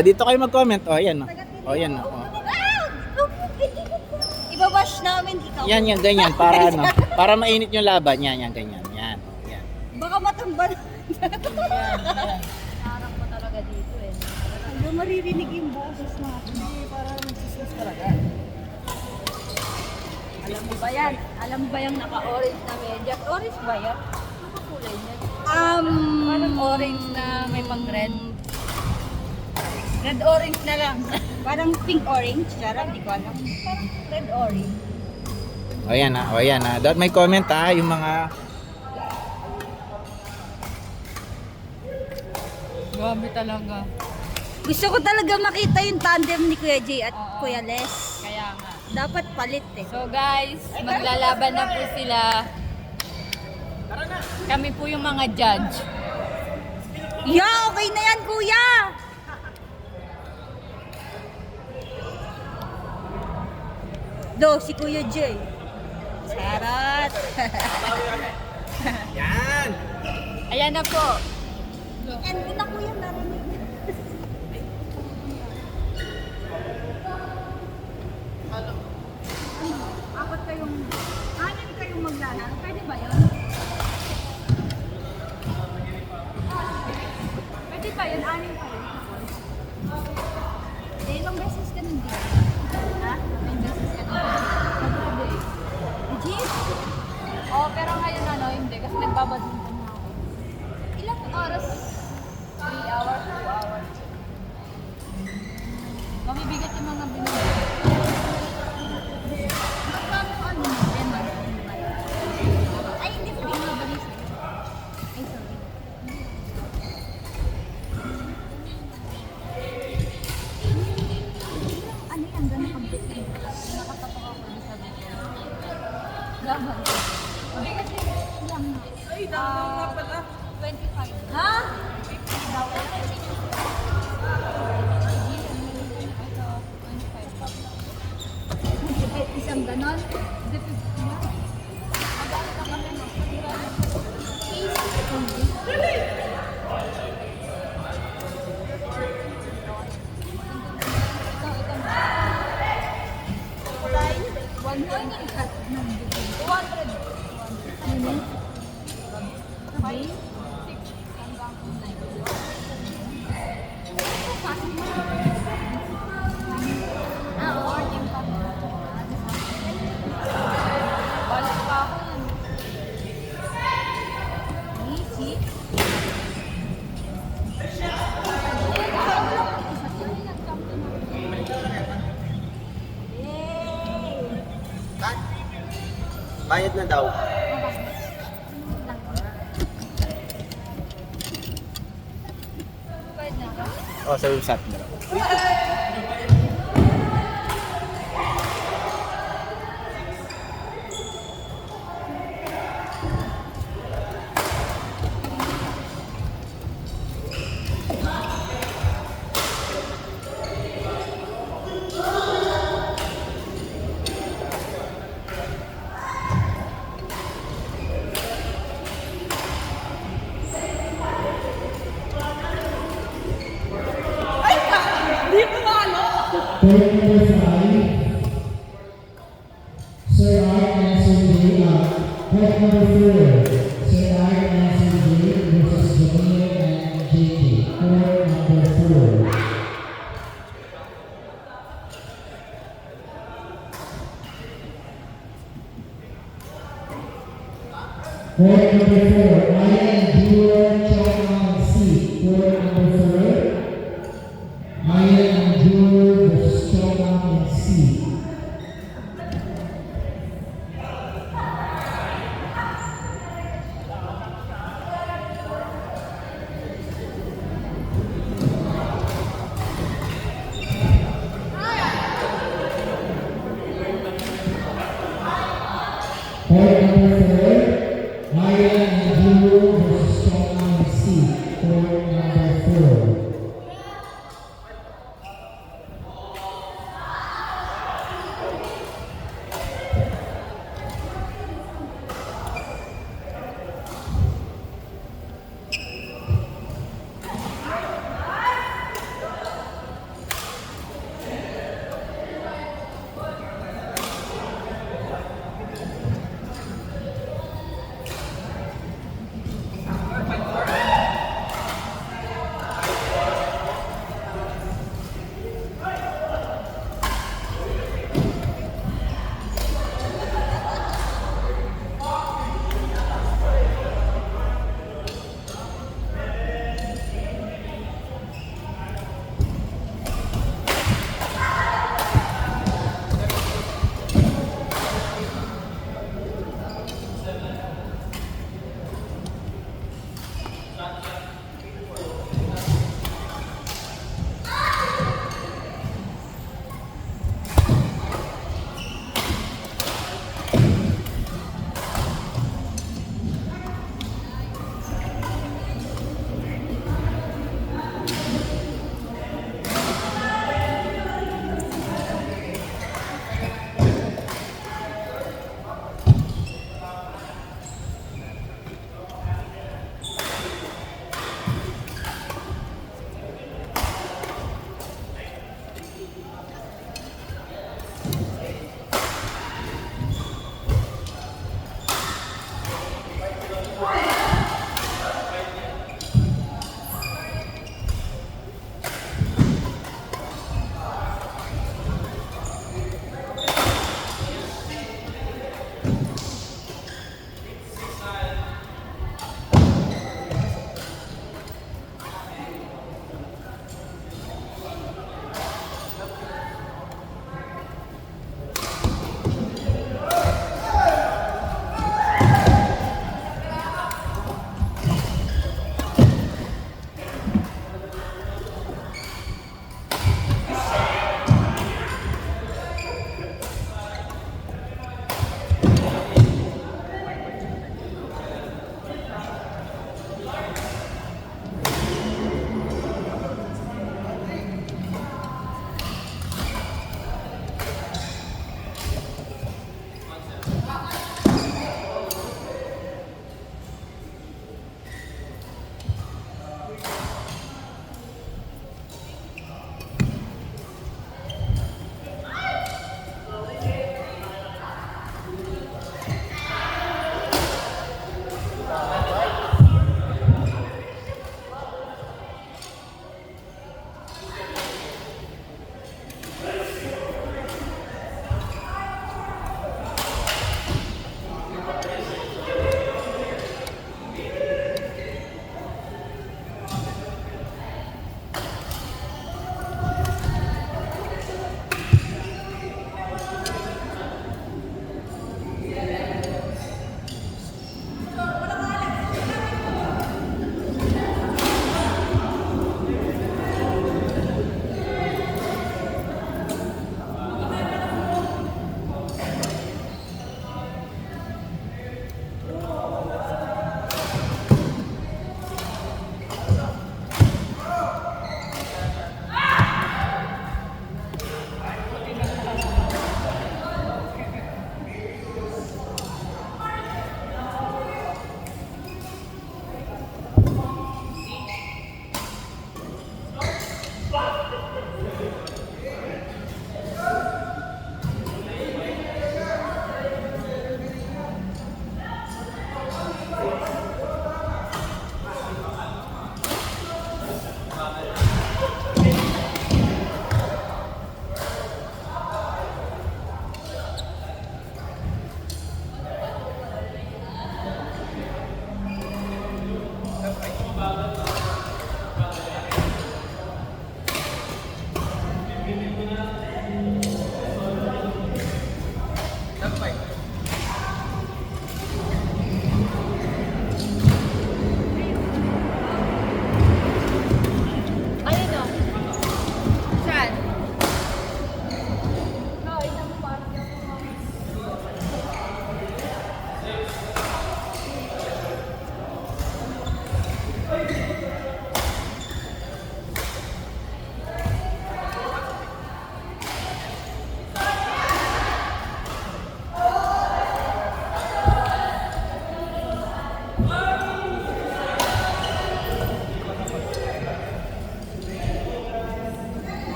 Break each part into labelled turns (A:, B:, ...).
A: Dito kayo mag-comment. Oh, yan. Oh, yan. Oh.
B: Ibabash namin ikaw.
A: Yan, ganyan. Para ano. Para mainit yung laban. Yan, ganyan. Yan. Yan.
B: Baka matumba na.
C: Harang mo talaga dito eh.
B: Ano maririnig yung boses natin.
A: Para magsisis talaga.
C: Alam mo ba yan? Alam mo ba yung naka-orange na medyas? Orange ba yan? Ano kulay niya? Parang orange na may pang-red. Red-orange na lang.
B: Parang pink-orange. Sarap, di ko alam.
C: Parang red-orange.
A: O yan ha. O yan ha. Dapat may comment ha. Yung mga...
C: Grabe talaga.
B: Gusto ko talaga makita yung tandem ni Kuya Jay at
C: Oo.
B: Kuya Les.
C: Kaya nga.
B: Dapat palit eh.
C: So guys, maglalaban na po sila. Kami po yung mga judge.
B: Yeah, okay na yan, Kuya! Do, si Kuya Jay. Sarat!
A: Yan!
C: Ayan na po.
B: And ko na Kuya narinig. Apat kayong, anim kayong maglalaro. Pwede ba yun? Pwede ba yun? Anim kayo? Eh, ilang beses ka nandito? Ha? Ilang beses ka nandito? Legit?
C: Oh, pero ngayon ano, hindi. Kasi nagbabadminton na ako.
B: Ilang oras?
C: 3 hours, 2 hours. Mabibigat yung mga binili.
B: Magkano ano mo? Ay, hindi ko rin mabilis. Ay, sorry. Ano yan? Gano'n kang bitin?
C: Nakapatok ako dun sa video.
B: Laban.
C: Mabigat yun.
B: Lang na.
C: Ay, dapat nga pala. 25.
B: Ha?
C: Bawal na ito.
B: Isang ganon?
C: Balik pa ako nun.
B: Easy.
A: Bayad na daw.
C: Kahit na ako.
A: O, sa usap mo.
D: Point number 5, Sir I and Sir J. Point number 4, Sir I and Sir J versus Jamil and JT. Point number 4. Point number 4, I and Jewel Chong C. Point number 4. Maya and Jewel versus Choma and C. Point number 4, Maya and Jewel versus Choma and C. Point number 4.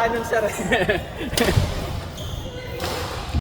A: nun, sir.